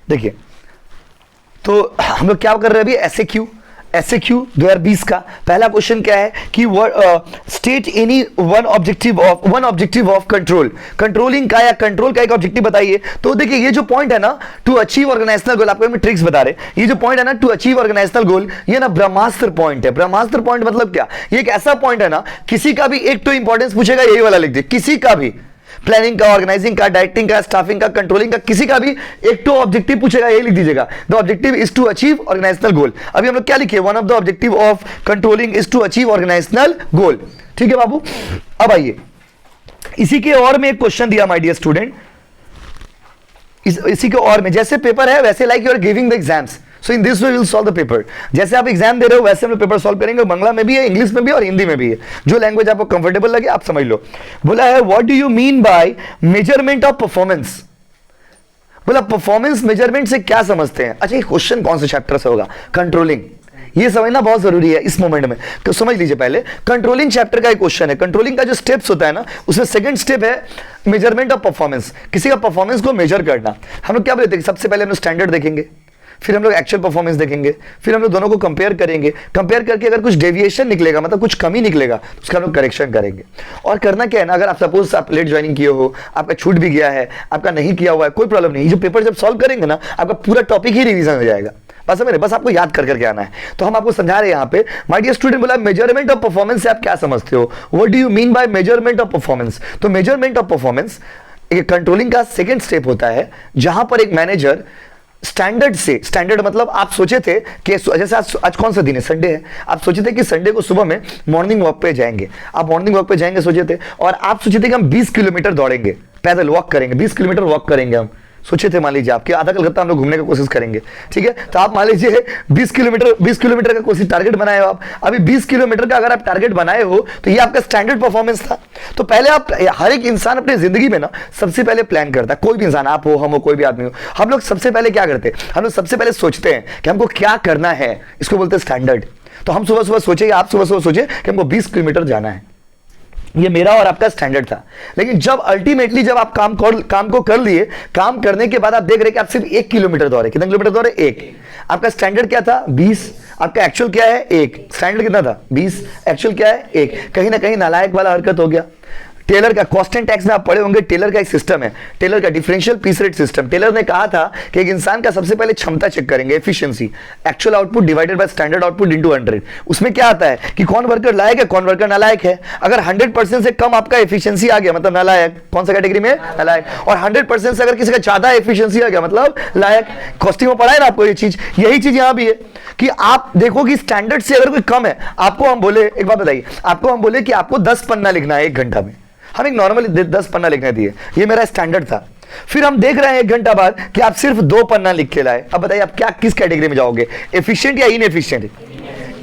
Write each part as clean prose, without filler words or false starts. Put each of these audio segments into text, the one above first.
देखिए, तो हम लोग क्या कर रहे हैं अभी, एसएक्यू 2020 का पहला क्वेश्चन क्या है कि state any one objective of controlling का या कंट्रोल का एक ऑब्जेक्टिव बताइए। तो देखिए ये जो पॉइंट है ना, टू अचीव ऑर्गेनाइजेशनल गोल, आपको मैं ट्रिक्स बता रहे, ये जो पॉइंट है ना टू अचीव ऑर्गेनाइजेशनल गोल, ये ना ब्रह्मास्त्र पॉइंट है। ब्रह्मास्त्र पॉइंट मतलब क्या, ये एक ऐसा पॉइंट है ना, किसी का भी एक तो इंपॉर्टेंस पूछेगा यही वाला लिख दे, किसी का भी प्लानिंग का, ऑर्गेनाइजिंग का, डायरेक्टिंग का, स्टाफिंग का, कंट्रोलिंग का, किसी का भी एक तो ऑब्जेक्टिव पूछेगा, यही लिख दीजिएगा, the objective is to achieve organisational goal. अभी हम लोग क्या लिखे, one of the objective of controlling is to achieve organisational goal. ठीक है बाबू, अब आइए इसी के और में एक क्वेश्चन दिया माय डियर स्टूडेंट, इसी के और में जैसे पेपर है वैसे like you are giving the exams, so in this way will solve the paper. जैसे आप एग्जाम दे रहे हो वैसे हम लोग पेपर सॉल्व करेंगे, बांग्ला में भी है, इंग्लिश में भी और हिंदी में भी है, जो लैंग्वेज आपको कंफर्टेबल लगे आप समझ लो। बोला है what do you mean by measurement of performance, बोला परफॉर्मेंस मेजरमेंट से क्या समझते हैं। अच्छा ये क्वेश्चन कौन से चैप्टर से होगा, कंट्रोलिंग, ये समझना बहुत जरूरी है इस मोमेंट में, तो समझ लीजिए पहले कंट्रोलिंग चैप्टर का एक क्वेश्चन है। कंट्रोलिंग का जो स्टेप्स होता है ना, उसमें सेकंड स्टेप है मेजरमेंट ऑफ परफॉर्मेंस, किसी का परफॉर्मेंस को मेजर करना। हम लोग क्या बोलते हैं, सबसे पहले हम लोग स्टैंडर्ड देखेंगे, फिर हम लोग एक्चुअल परफॉर्मेंस देखेंगे, फिर हम लोग दोनों को कंपेयर करेंगे, कंपेयर करके अगर कुछ डेविएशन निकलेगा, मतलब कुछ कमी निकलेगा, तो उसका हम लोग करेक्शन करेंगे। और करना क्या है ना, अगर आप सपोज आप लेट ज्वाइनिंग किए हो, आपका छूट भी गया है, आपका नहीं किया हुआ है, कोई प्रॉब्लम नहीं, जो पेपर जब सॉल्व करेंगे ना आपका पूरा टॉपिक ही रिवीजन हो जाएगा। बस समझ रहे, बस आपको याद कर करके आना है। तो हम आपको समझा रहे हैं यहाँ पे, माय डियर स्टूडेंट, बोला मेजरमेंट ऑफ परफॉर्मेंस से आप क्या समझते हो, what do you mean by measurement of performance. तो मेजरमेंट ऑफ परफॉर्मेंस एक कंट्रोलिंग का सेकंड स्टेप होता है, जहां पर एक मैनेजर स्टैंडर्ड से, स्टैंडर्ड मतलब आप सोचे थे कि जैसे आज कौन सा दिन है, संडे है, आप सोचे थे कि संडे को सुबह में मॉर्निंग वॉक पे जाएंगे, आप मॉर्निंग वॉक पे जाएंगे सोचे थे, और आप सोचे थे कि हम 20 किलोमीटर दौड़ेंगे, पैदल वॉक करेंगे, 20 किलोमीटर वॉक करेंगे हम सोचे थे। मान लीजिए आपके आधा कलकत्ता हम लोग घूमने की कोशिश करेंगे, ठीक है, तो आप मान लीजिए 20 किलोमीटर का कोशिश टारगेट बनाए हो आप। अभी 20 किलोमीटर का अगर आप टारगेट बनाए हो तो ये आपका स्टैंडर्ड परफॉर्मेंस था। तो पहले आप, हर एक इंसान अपनी जिंदगी में ना सबसे पहले प्लान करता है, कोई भी इंसान, आप हो, हम हो, कोई भी आदमी हो, हम लोग सबसे पहले क्या करते हैं, हम लोग सबसे पहले सोचते हैं कि हमको क्या करना है, इसको बोलते हैं स्टैंडर्ड। तो हम सुबह सुबह सोचे, आप सुबह सुबह सोचे कि हमको 20 किलोमीटर जाना है, ये मेरा और आपका स्टैंडर्ड था। लेकिन जब अल्टीमेटली जब आप काम को कर लिए, काम करने के बाद आप देख रहे कि आप सिर्फ 1 किलोमीटर दौड़े, कितने किलोमीटर दौड़े, 1। आपका स्टैंडर्ड क्या था, 20, आपका एक्चुअल क्या है, 1। स्टैंडर्ड कितना था, 20, एक्चुअल क्या है, 1। कहीं ना कहीं नालायक वाला हरकत हो गया। टेलर का कॉस्ट एंड टैक्स में आप पढ़े होंगे, टेलर का एक सिस्टम है, टेलर का differential piece rate system. Taylor ने कहा था कि एक इंसान का सबसे पहले क्षमता चेक करेंगे, efficiency, actual output divided by standard output into 100। उसमें क्या आता है कि कौन वर्कर लायक है, कौन वर्कर नालायक है। अगर 100% से कम आपका एफिशिएंसी आ गया मतलब नालायक, कौन सा कैटेगरी में, नालायक। और 100% से अगर किसी का ज्यादा एफिशिएंसी आ गया मतलब लायक। कॉस्टिंग में पढ़ा है ना आपको ये चीज, यही चीज यहां भी है कि आप देखो कि स्टैंडर्ड से अगर कोई कम है, आपको हम बोले, एक बात बताइए, आपको हम बोले कि आपको 10 पन्ना लिखना है 1 घंटा में, हम एक नॉर्मली 10 पन्ना लिखने दिए, ये मेरा स्टैंडर्ड था। फिर हम देख रहे हैं 1 घंटा बाद कि आप सिर्फ 2 पन्ना लिख के लाए। अब बताइए आप क्या, किस कैटेगरी में जाओगे, एफिशिएंट या इनएफिशिएंट,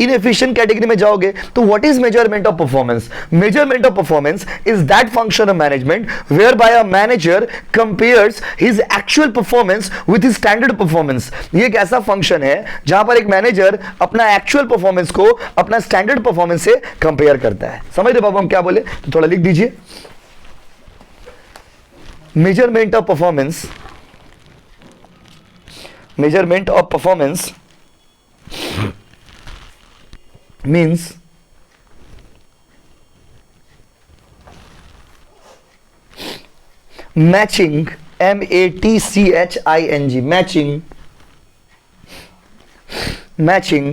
इनएफिशिएंट कैटेगरी में जाओगे। तो what is measurement of performance, measurement of performance is that function of management whereby a manager compares his actual performance with his standard performance. ये एक ऐसा फंक्शन है जहां पर एक मैनेजर अपना एक्चुअल परफॉर्मेंस को अपना स्टैंडर्ड परफॉर्मेंस से कंपेयर करता है। समझ रहे बाबू हम क्या बोले, तो थोड़ा लिख दीजिए, measurement of performance means matching, matching,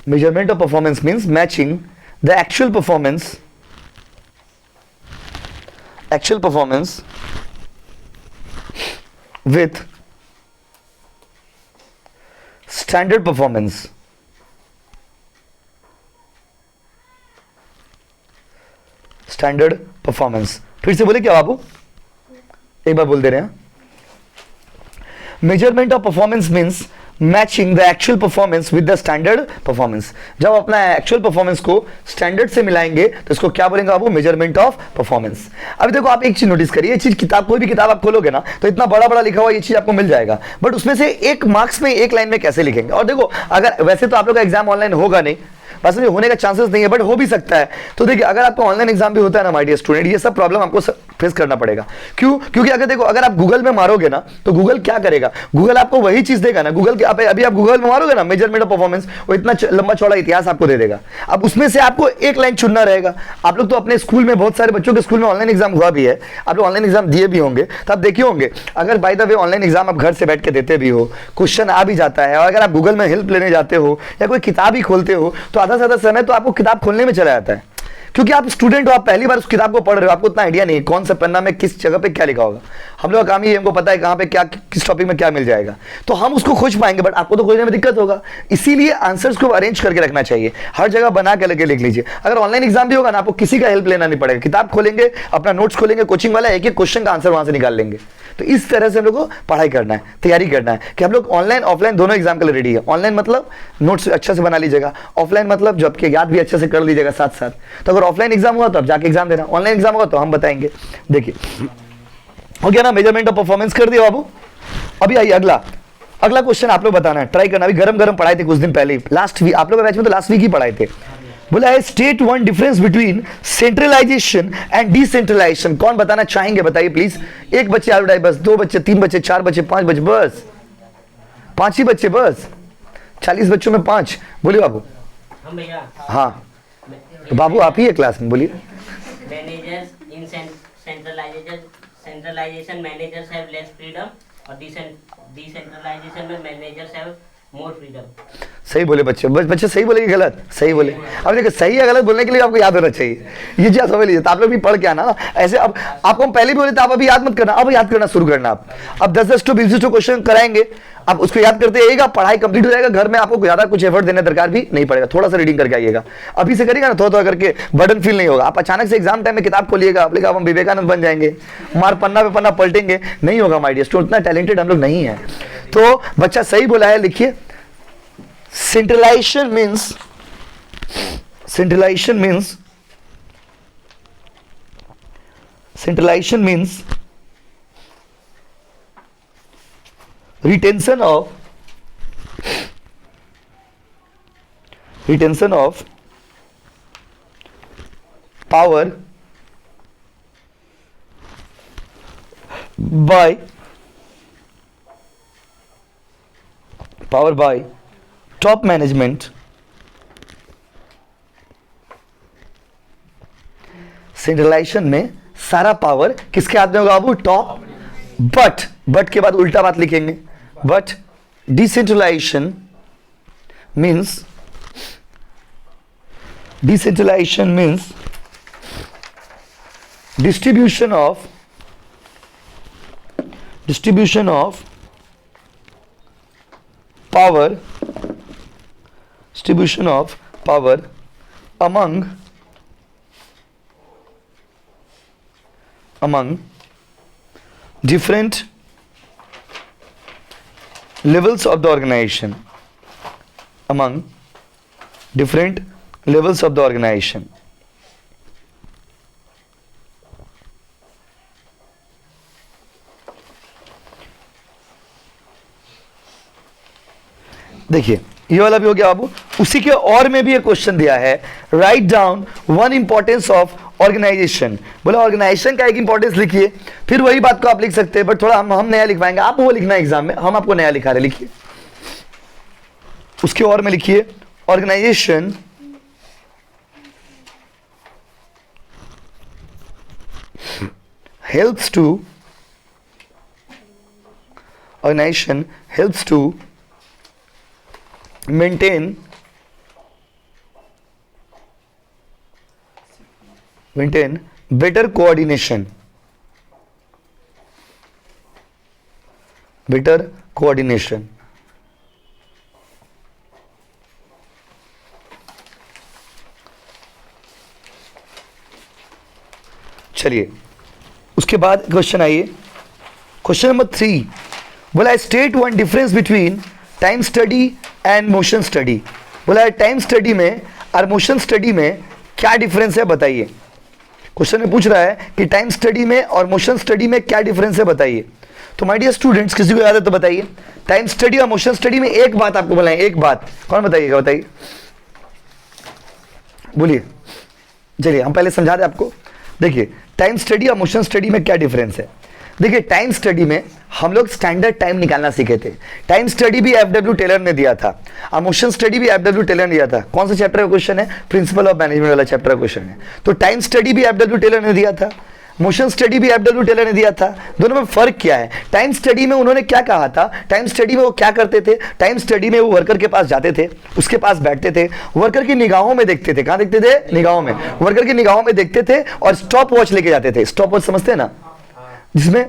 measurement of performance means matching the actual performance with standard performance. Standard performance, फिर से बोले क्या बाबू, एक बार बोल दे रहे हैं। Measurement of performance means matching the actual performance with the standard performance. जब अपना एक्चुअल परफॉर्मेंस को स्टैंडर्ड से मिलाएंगे तो इसको क्या बोलेंगे बाबू, मेजरमेंट ऑफ परफॉर्मेंस। अभी देखो आप एक चीज नोटिस करिए, ये चीज किताब, कोई भी किताब आप खोलोगे ना तो इतना बड़ा बड़ा लिखा हुआ ये चीज आपको मिल जाएगा, बट उसमें से एक मार्क्स में एक लाइन में कैसे लिखेंगे। और देखो अगर वैसे तो आप लोग का एग्जाम ऑनलाइन होगा नहीं, बस होने का चांसेस नहीं है, बट हो भी सकता है। तो देखिए अगर आपका ऑनलाइन एग्जाम भी होता है ना माय डियर स्टूडेंट, ये सब प्रॉब्लम आपको फेस करना पड़ेगा। क्यों? क्योंकि अगर देखो, अगर आप गूगल में मारोगे ना तो गूगल क्या करेगा, गूगल आपको वही चीज देगा ना। गूगल के अभी आप गूगल में मारोगे ना मेजरमेंट ऑफ परफॉर्मेंस, वो इतना लंबा चौड़ा इतिहास आपको दे देगा। अब उसमें से आपको एक लाइन चुनना रहेगा। आप लोग तो अपने स्कूल में, बहुत सारे बच्चों के स्कूल में ऑनलाइन एग्जाम हुआ भी है, आप लोग ऑनलाइन एग्जाम दिए भी होंगे, तो आप देखे होंगे अगर by the way online exam आप घर से बैठ के देते भी हो, क्वेश्चन आ भी जाता है, और अगर आप गूगल में हेल्प लेने जाते हो या कोई किताब ही खोलते हो तो आधा से आधा समय तो आपको किताब खोलने में चला जाता है। क्योंकि आप स्टूडेंट हो, आप पहली बार उस किताब को पढ़ रहे हो, आपको उतना आइडिया नहीं है कौन सा पन्ना में किस जगह पे क्या लिखा होगा। हम लोग का काम ही है, हमको पता है कहाँ पे क्या, किस टॉपिक में क्या मिल जाएगा, तो हम उसको खोज पाएंगे, बट आपको तो खोजने में दिक्कत होगा। इसीलिए आंसर्स को अरेंज करके रखना चाहिए, हर जगह बना के लगे लिख लीजिए। अगर ऑनलाइन एग्जाम भी होगा ना, आपको किसी का हेल्प लेना नहीं पड़ेगा, किताब खोलेंगे, अपना नोट्स खोलेंगे, कोचिंग वाला एक एक क्वेश्चन का आंसर वहां से निकाल लेंगे। तो इस तरह से हम लोग को पढ़ाई करना है, तैयारी करना है कि हम लोग ऑनलाइन ऑफलाइन दोनों एग्जाम के लिए रेडी है। ऑनलाइन मतलब नोट्स अच्छे से बना लीजिएगा, ऑफलाइन मतलब जब के याद भी अच्छे से कर लीजिएगा साथ साथ। तो अगर ऑफलाइन एग्जाम हुआ तो आप जाके एग्जाम देना, ऑनलाइन एग्जाम होगा तो हम बताएंगे। देखिए हो गया ना, मेजरमेंट ऑफ परफॉर्मेंस कर दिया बाबू। अभी आइए अगला क्वेश्चन आप लोग बताना है, ट्राई करना। अभी गरम गरम पढ़ाए थे कुछ दिन पहले, लास्ट वीक आप लोग बैच में तो लास्ट वीक ही पढ़ाए थे। बोला है state one difference between centralisation and decentralisation. कौन बताना चाहेंगे बताइए प्लीज। एक बच्चे आलू डाई, बस 2 बच्चे, 3 बच्चे, 4 बच्चे, 5 बच्चे, बस 5 ही बच्चे, बस 40 बच्चों में 5। बोलिए बाबू। हम भैया। हाँ तो बाबू आप ही है क्लास में, बोलिए। Managers in centralisation managers have less freedom और डिसेंट्रलाइजेशन में मैनेजर्स हैव मोर फ्रीडम। सही बोले बच्चे, बच्चे सही बोले कि गलत? सही बोले। अब देखिए सही या गलत बोलने के लिए आपको याद होना चाहिए, ये चीज समझ लीजिए। तो आप लोग भी पढ़ के आना ना ऐसे। अब आपको हम पहले भी बोले थे, आप अभी याद मत करना, अब याद करना शुरू करना। आप अब 10-10 to 20 क्वेश्चन कराएंगे, आप उसको याद करते आइएगा, पढ़ाई कंप्लीट हो जाएगा। घर में आपको ज्यादा कुछ एफर्ट देने दरकार भी नहीं पड़ेगा, थोड़ा सा रीडिंग करके आइएगा। अभी से करिएगा ना थोड़ा थोड़ा करके, बर्डन फील नहीं होगा। आप अचानक से एग्जाम टाइम में किताब खोलिएगा, आप लिखा हम विवेकानंद बन जाएंगे, मार पन्ना पे पन्ना पलटेंगे, नहीं होगा माय डियर स्टूडेंट, उतना टैलेंटेड हम लोग नहीं है। तो बच्चा सही बोला है, लिखिए। Centralization means retention of power by top management. Centralisation में सारा पावर किसके हाथ में होगा बाबू? टॉप। बट के बाद उल्टा बात लिखेंगे, but decentralisation means distribution of power among different levels of the organization, देखिए ये वाला भी हो गया बाबू। उसी के और में भी एक क्वेश्चन दिया है, write down one importance of organisation. बोला ऑर्गेनाइजेशन का एक इंपॉर्टेंस लिखिए। फिर वही बात को आप लिख सकते हैं, बट थोड़ा हम नया लिखवाएंगे, आप वो लिखना है एग्जाम में, हम आपको नया लिखा रहे। लिखिए उसके और में लिखिए, organisation helps to maintain better coordination, चलिए उसके बाद क्वेश्चन आइए, क्वेश्चन नंबर 3। बोला state one difference between time study and motion study. बोला है टाइम स्टडी में और मोशन स्टडी में क्या डिफरेंस है बताइए। क्वेश्चन में पूछ रहा है कि टाइम स्टडी में और मोशन स्टडी में क्या डिफरेंस है बताइए। तो माय डियर स्टूडेंट्स, किसी को याद है तो बताइए। टाइम स्टडी और मोशन स्टडी में एक बात आपको बोला है, एक बात, कौन बताइएगा? बताइए, बोलिए। चलिए हम पहले समझा दें आपको। देखिए टाइम स्टडी और मोशन स्टडी में क्या डिफरेंस है? देखिए, टाइम स्टडी में हम लोग स्टैंडर्ड टाइम निकालना सीखे थे। टाइम स्टडी भी एफडब्ल्यू टेलर ने दिया था और मोशन स्टडी भी एफडब्ल्यू टेलर ने दिया था। कौन सा चैप्टर का क्वेश्चन है? प्रिंसिपल ऑफ मैनेजमेंट वाला चैप्टर का क्वेश्चन है। तो टाइम स्टडी भी एफडब्ल्यू टेलर ने दिया था, मोशन स्टडी भी एफडब्ल्यू टेलर ने दिया था। दोनों में फर्क क्या है? टाइम स्टडी में उन्होंने क्या कहा था, टाइम स्टडी में वो क्या करते थे? टाइम स्टडी में वो वर्कर के पास जाते थे, उसके पास बैठते थे, वर्कर की निगाहों में देखते थे। कहां देखते थे? निगाहों में। वर्कर की निगाहों में देखते थे और स्टॉप वॉच लेके जाते थे। स्टॉप वॉच समझते हैं ना, जिसमें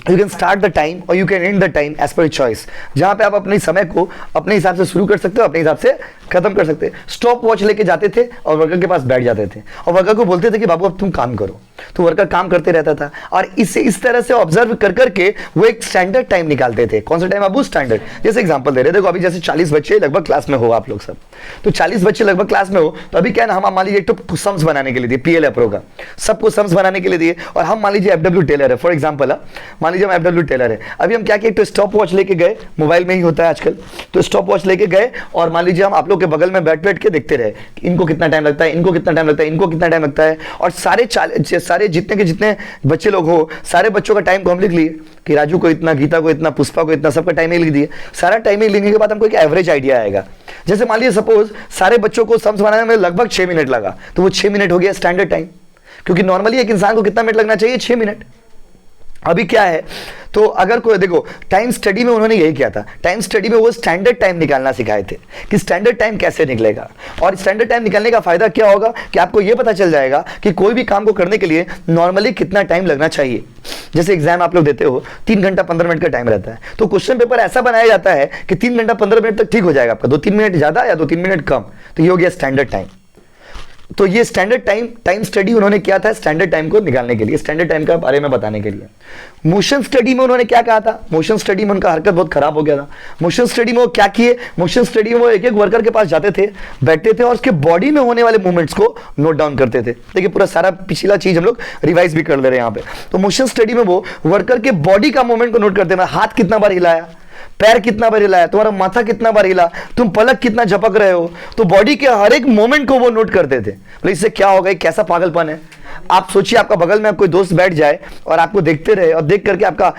you can start the time और you can end the time as per choice, जहां पे आप अपने समय को अपने हिसाब से शुरू कर सकते हो, अपने हिसाब से खत्म कर सकते हैं। स्टॉप वॉच लेके जाते थे और वर्कर के पास बैठ जाते थे और वर्कर को बोलते थे कि बाबू अब तुम काम करो, तो वर्कर काम करते रहता था और इस तरह से ऑब्जर्व कर करके वो एक स्टैंडर्ड टाइम निकालते थे। कौन सा टाइम बाबू? स्टैंडर्ड। जैसे एग्जांपल दे रहे, देखो अभी जैसे 40 बच्चे लगभग क्लास में हो आप लोग सब, तो 40 बच्चे लगभग क्लास में हो, तो अभी क्या ना, हम मान लीजिए एक तो सम्स बनाने के लिए दिए, पीएल अप्रो का सबको सम्स बनाने के लिए दिए, और हम मान लीजिए एफडब्ल्यू टेलर है, फॉर एग्जाम्पल मान लीजिए हम एफडब्ल्यू टेलर है। अभी हम क्या किए, तो स्टॉप वॉच लेके गए, मोबाइल में ही होता है आजकल, तो स्टॉप वॉच लेके गए और मान लीजिए हम आप लोग के बगल में बैठ बैठ के देखते रहे कि इनको कितना टाइम लगता है, इनको कितना टाइम लगता है, इनको कितना टाइम लगता है, और सारे जितने के जितने बच्चे लोग हो, सारे बच्चों का टाइम को हम लिख लिए कि राजू को इतना, गीता को इतना, पुष्पा को इतना, सबका टाइमिंग लिख दिए। सारा टाइमिंग लिखने के बाद हमको एक एवरेज आइडिया आएगा। जैसे मान लीजिए सपोज सारे बच्चों को सम्स बनाने में लगभग 6 मिनट लगा, तो वो 6 मिनट हो गया स्टैंडर्ड टाइम, क्योंकि नॉर्मली एक इंसान को कितना मिनट लगना चाहिए? 6 मिनट। अभी क्या है, तो अगर कोई देखो, टाइम स्टडी में उन्होंने यही किया था, टाइम स्टडी में वो स्टैंडर्ड टाइम निकालना सिखाए थे कि स्टैंडर्ड टाइम कैसे निकलेगा। और स्टैंडर्ड टाइम निकालने का फायदा क्या होगा कि आपको ये पता चल जाएगा कि कोई भी काम को करने के लिए नॉर्मली कितना टाइम लगना चाहिए। जैसे एग्जाम आप लोग देते हो, 3 घंटा 15 मिनट का टाइम रहता है, तो क्वेश्चन पेपर ऐसा बनाया जाता है कि 3 घंटा 15 मिनट तक ठीक हो जाएगा आपका, 2-3 मिनट ज्यादा या 2-3 मिनट कम, तो ये हो गया स्टैंडर्ड टाइम। तो ये स्टैंडर्ड टाइम स्टडी उन्होंने किया था स्टैंडर्ड टाइम को निकालने के लिए, स्टैंडर्ड टाइम का बारे में बताने के लिए। मोशन स्टडी में उन्होंने क्या कहा था? मोशन स्टडी में उनका हरकत बहुत खराब हो गया था। मोशन स्टडी में वो क्या किए? मोशन स्टडी में वो एक एक वर्कर के पास जाते थे, बैठते थे और उसके बॉडी में होने वाले मूवमेंट्स को नोट डाउन करते थे। देखिए, पूरा सारा पिछला चीज हम लोग रिवाइज भी कर ले रहे हैं यहाँ पे। तो मोशन स्टडी में वो वर्कर के बॉडी का मूवमेंट को नोट करते थे, हाथ कितना बार हिलाया, पैर कितना बार हिलाया, तुम्हारा माथा कितना बार हिला, तुम पलक कितना झपक रहे हो, तो बॉडी के हर एक मोमेंट को वो नोट करते थे। तो इससे क्या होगा, कैसा पागलपन है। आप सोचिए, आपका बगल में कोई दोस्त बैठ जाए और आपको देखते रहे और देख करके आपका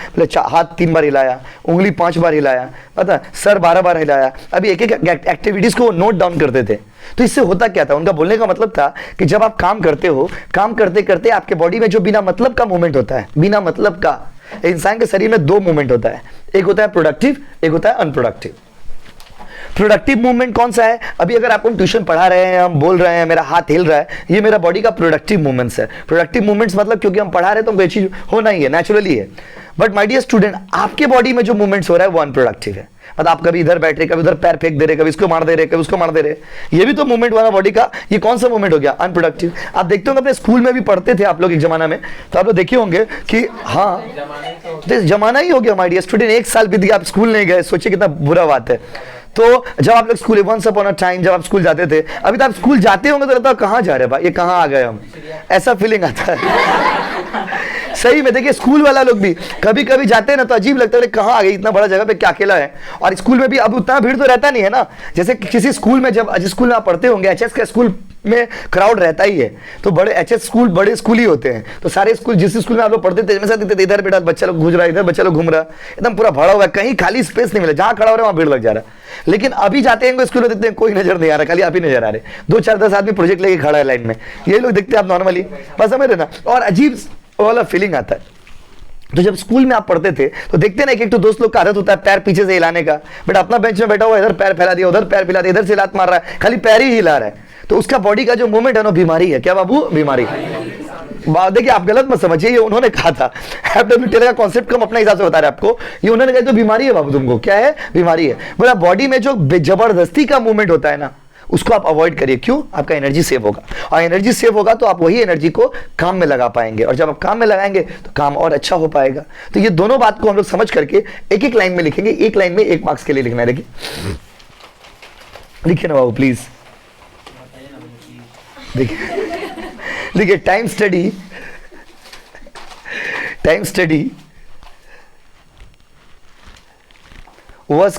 हाथ 3 बार हिलाया, उंगली 5 बार हिलाया, पता सर 12 बार हिलाया, अभी एक एक एक्टिविटीज को नोट डाउन करते थे। तो इससे होता क्या था, उनका बोलने का मतलब था कि जब आप काम करते हो, काम करते करते आपके बॉडी में जो बिना मतलब का मूवमेंट होता है, बिना मतलब का, इंसान के शरीर में 2 मूवमेंट होता है, एक होता है प्रोडक्टिव, एक होता है अनप्रोडक्टिव। प्रोडक्टिव मूवमेंट कौन सा है? अभी अगर आपको हम ट्यूशन पढ़ा रहे हैं, हम बोल रहे हैं, मेरा हाथ हिल रहा है, ये मेरा बॉडी का प्रोडक्टिव मूवमेंट्स है। प्रोडक्टिव मूवमेंट्स मतलब क्योंकि हम पढ़ा रहे हैं तो कोई चीज होना ही है, नेचुरली है। बट माय डियर स्टूडेंट, आपके बॉडी में जो मूवमेंट्स हो रहा है वो अनप्रोडक्टिव है। मतलब आप कभी इधर बैठ रहे, कभी उधर पैर फेंक दे रहे, कभी इसको मार दे रहे, कभी उसको मार दे रहे, ये भी तो मूवमेंट हुआ ना बॉडी का। ये कौन सा मूवमेंट हो गया? अनप्रोडक्टिव। आप देखते होंगे अपने स्कूल में भी पढ़ते थे आप लोग एक जमाना में, तो आप लोग देखे होंगे कि हाँ, जमाना ही हो गया माय डियर स्टूडेंट। 1 साल बीत गया, आप स्कूल नहीं गए, सोचिए कितना बुरा बात है। तो जब आप लोग school, once upon a time जब आप स्कूल जाते थे, अभी तो आप स्कूल जाते होंगे तो लगता है कहाँ जा रहे भाई, ये कहाँ आ गए हम, ऐसा फीलिंग आता है। सही में देखिए, स्कूल वाला लोग भी कभी कभी जाते हैं ना तो अजीब लगता है, कहाँ आ गए, इतना बड़ा जगह पे क्या अकेला है। और स्कूल में भी अब उतना भीड़ तो रहता नहीं है ना, जैसे किसी स्कूल में, जब जिस स्कूल में आप पढ़ते होंगे, एचएस का स्कूल में क्राउड रहता ही है, तो बड़े एचएस स्कूल बड़े स्कूल ही होते हैं। तो सारे स्कूल, जिस स्कूल में आप लोग पढ़ते थे, हमेशा देखते थे इधर बेटा बच्चा लोग घूम रहा है, इधर बच्चा लोग घूम रहा है, एकदम पूरा भरा हुआ है, कहीं खाली स्पेस नहीं मिला, जहां खड़ा हो रहा है वहां भीड़ लग जा रहा है। लेकिन अभी जाते हैं स्कूल में, देखते हैं कोई नजर नहीं आ रहा, खाली आप ही नजर आ रहे, 2-4-10 आदमी प्रोजेक्ट लेके खड़ा है लाइन में, ये लोग देखते हैं आप नॉर्मली, बस समझ रहे ना। और अजीब वाला फीलिंग आता है। तो जब स्कूल में आप पढ़ते थे तो देखते हैं ना, एक तो दोस्त लोग का आदत होता है पैर पीछे से हिलाने का, बट अपना बेंच में बैठा हुआ, इधर पैर फैला दिया, उधर पैर फैला दिया, इधर से लात मार रहा है, खाली पैर ही हिला रहा है, तो उसका बॉडी का जो मूवमेंट है ना, बीमारी है। क्या बाबू? बीमारी। देखिए, आप गलत मत समझिए, ये उन्होंने कहा था, एफडब्ल्यू टेलर का कॉन्सेप्ट को हम अपने हिसाब से बता रहे हैं आपको, ये उन्होंने कहा तो बीमारी है बाबू तुमको। क्या है? बीमारी है। बोला बॉडी में जो जबरदस्ती का मूवमेंट होता है ना, उसको आप अवॉइड करिए। क्यों? आपका एनर्जी सेव होगा, और एनर्जी सेव होगा तो आप वही एनर्जी को काम में लगा पाएंगे, और जब आप काम में लगाएंगे तो काम और अच्छा हो पाएगा। तो ये दोनों बात को हम लोग समझ करके एक एक लाइन में लिखेंगे, एक लाइन में 1 मार्क्स के लिए लिखना है। देखिए, लिखिए ना बाबू प्लीज। देखिए, time study was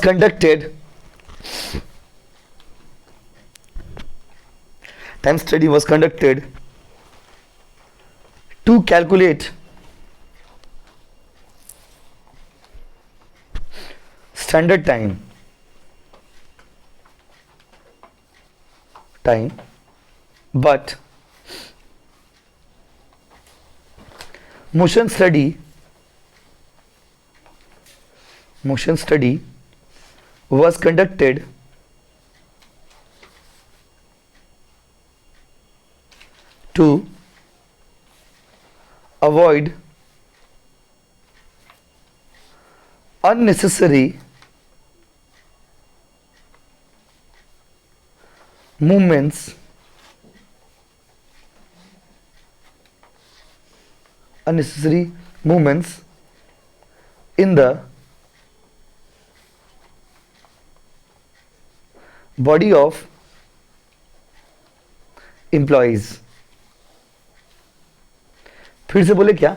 conducted to calculate standard time but motion study was conducted to avoid unnecessary movements in the body of employees. फिर से बोले क्या,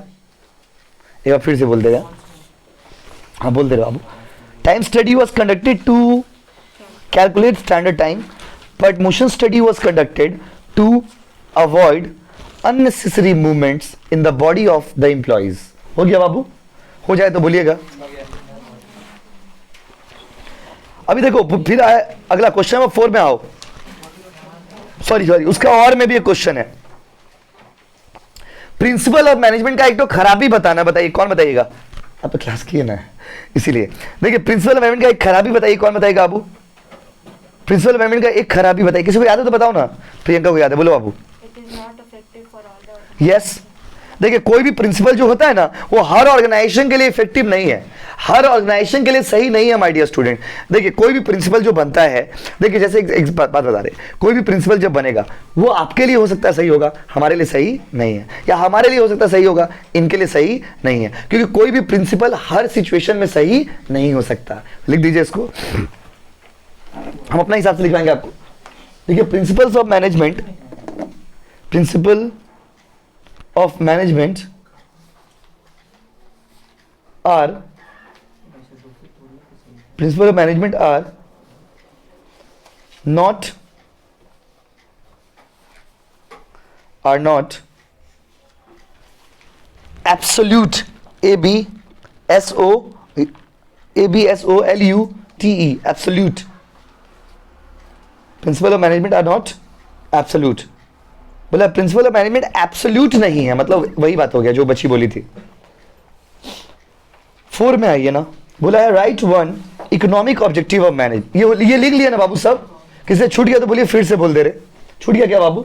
एक बार फिर से बोल देगा. हाँ बोल दे रहे हो बाबू. Time study was conducted to calculate standard time but motion study was conducted to avoid unnecessary movements in the body of the employees. हो गया बाबू? हो जाए तो बोलिएगा. अभी देखो फिर आए अगला क्वेश्चन नंबर 4 में आओ. सॉरी उसका और में भी एक क्वेश्चन है. प्रिंसिपल ऑफ मैनेजमेंट का एक तो खराबी बताना. बताइए कौन बताइएगा? आप तो क्लास किए ना इसीलिए. देखिए प्रिंसिपल ऑफ मैनेजमेंट का एक खराबी बताइए, कौन बताएगा बाबू? प्रिंसिपल ऑफ मैनेजमेंट का एक खराबी बताइए. किसी को याद है तो बताओ ना. प्रियंका को याद है, बोलो बाबू. यस देखिए कोई भी प्रिंसिपल जो होता है ना वो हर ऑर्गेनाइजेशन के लिए इफेक्टिव नहीं है, हर ऑर्गेनाइजेशन के लिए सही नहीं है माय डियर स्टूडेंट. देखिए कोई भी प्रिंसिपल जो बनता है, देखिए जैसे एक बात बता रहे, कोई भी प्रिंसिपल जब बनेगा वो आपके लिए हो सकता है सही होगा, हमारे लिए सही नहीं है, या हमारे लिए हो सकता है सही होगा, इनके लिए सही नहीं है, क्योंकि कोई भी प्रिंसिपल हर सिचुएशन में सही नहीं हो सकता. लिख दीजिए इसको, हम अपना हिसाब से लिखवाएंगे आपको. देखिए principles of management, principle of management are not absolute. ABSOLUTE absolute. Principle of management are not absolute. बोला प्रिंसिपल ऑफ मैनेजमेंट एब्सोल्यूट नहीं है, मतलब वही बात हो गया जो बच्ची बोली थी. 4 में आइए ना. बोला है right one economic objective of manage. ये लिख लिया ना बाबू सब? किसी छूट गया तो बोलिए, फिर से बोल दे रहे. छूट गया क्या बाबू?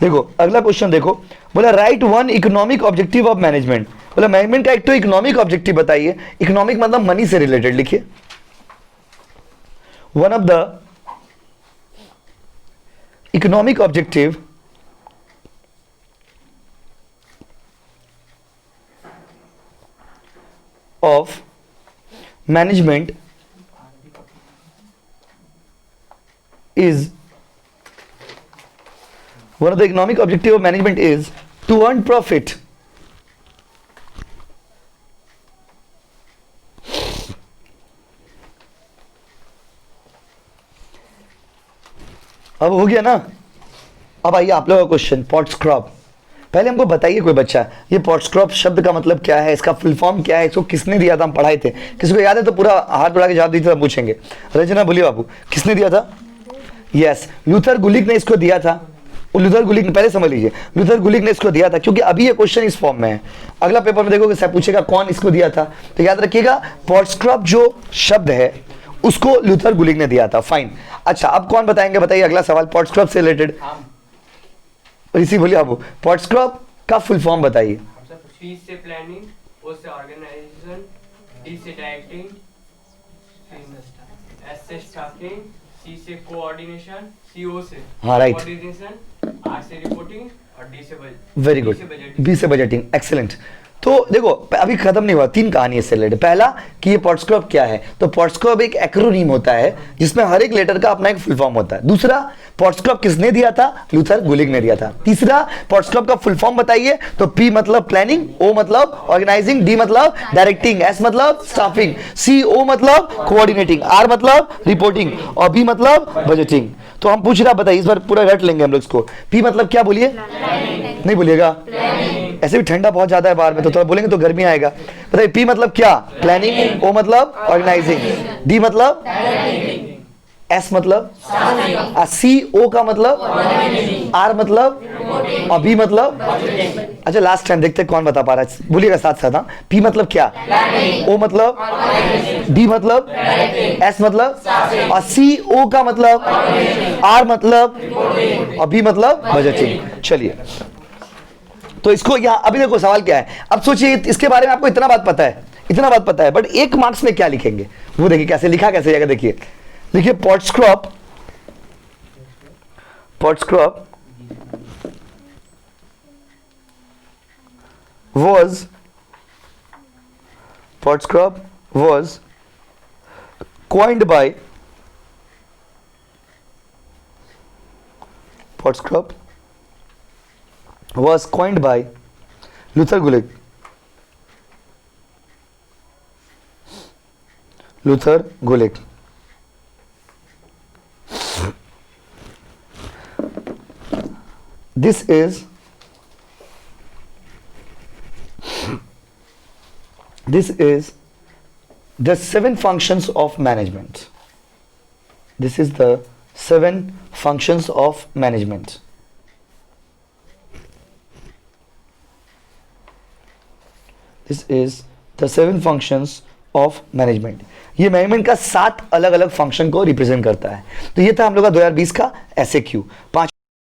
देखो अगला क्वेश्चन देखो. बोला right one economic objective of management. बोला मैनेजमेंट का एक तो इकोनॉमिक ऑब्जेक्टिव बताइए. इकोनॉमिक मतलब मनी से रिलेटेड लिखिए. One of the economic objective of management is one of the economic objective of management is to earn profit. अब हो गया ना. अब आइए आप लोगों का क्वेश्चन. पॉट्सक्रॉप. पहले हमको बताइए कोई बच्चा, ये पॉट्सक्रॉप शब्द का मतलब क्या है, इसका फुल फॉर्म क्या है, इसको किसने दिया था? हम पढ़ाए थे. किसी को याद है तो पूरा हाथ बढ़ा के जवाब दीजिए, तब पूछेंगे. रंजना बोलिए बाबू, किसने दिया था? यस लूथर गुलिक ने इसको दिया था. लूथर गुलिक ने, पहले समझ लीजिए, लूथर गुलिक ने इसको दिया था, क्योंकि अभी ये क्वेश्चन इस फॉर्म में है. अगला पेपर में देखोगे सर पूछेगा कौन इसको दिया था, तो याद रखिएगा पॉट्सक्रॉप जो शब्द है उसको लूथर गुलिक ने दिया था. फाइन. अच्छा अब कौन बताएंगे? बताइए अगला सवाल पॉट्सक्रॉप से रिलेटेड. इसी बोलिए बाबू, पॉट्सक्रॉप का फुल फॉर्म बताइए. पी से प्लानिंग, ओ से ऑर्गेनाइजेशन, डी से डायरेक्टिंग, एस से स्टाफिंग, सी से कोऑर्डिनेशन, सीओ से हाँ राइट, कोऑर्डिनेशन, आर से रिपोर्टिंग और डी से बजट. Very good. बी से बजटिंग. एक्सीलेंट. तो देखो अभी खत्म नहीं हुआ, 3 कहानी इससे रिलेटेड. पहला कि ये पॉट्सक्रॉप क्या है, तो पॉट्सक्रॉप एक एक्रोनीम होता है जिसमें हर एक लेटर का अपना एक फुल फॉर्म होता है. दूसरा पॉट्सक्रॉप किसने दिया था? लूथर गुलिक ने दिया था. तीसरा पॉट्सक्रॉप का फुल फॉर्म बताइए, तो पी मतलब प्लानिंग, ओ मतलब ऑर्गेनाइजिंग, डी मतलब डायरेक्टिंग, एस मतलब स्टाफिंग, सी ओ मतलब कोऑर्डिनेटिंग, आर मतलब रिपोर्टिंग और बी मतलब बजटिंग. तो हम पूछ रहा बताइए, इस बार पूरा रट लेंगे हम लोग इसको. पी मतलब क्या बोलिए? नहीं बोलिएगा. ऐसे भी ठंडा बहुत ज्यादा है बाहर में, तो थोड़ा बोलेंगे तो गर्मी आएगा। बताइए पी मतलब क्या? प्लानिंग। ओ मतलब ऑर्गेनाइजिंग। डी मतलब एस मतलब सी ओ का मतलब आर मतलब और बी मतलब। अच्छा लास्ट टाइम देखते हैं कौन बता पा रहा है, बोलिएगा साथ साथ। हाँ, पी मतलब क्या? ओ मतलब, डी मतलब, एस मतलब और सी ओ का मतलब, आर मतलब और बी मतलब बजटिंग। चलिए तो इसको यहाँ अभी देखो सवाल क्या है। अब सोचिए इसके बारे में आपको इतना बात पता है, इतना बात पता है, बट 1 मार्क्स में क्या लिखेंगे वो देखिए कैसे लिखा, कैसे जाएगा। देखिए देखिए Pottscroft was coined by Luther Gulick. This is the 7 functions of management. This is the 7 functions of management. This is the 7 functions of management. ये मैनेजमेंट का 7 अलग अलग फंक्शन को रिप्रेजेंट करता है। तो ये था हम लोग का 2020 का SAQ 5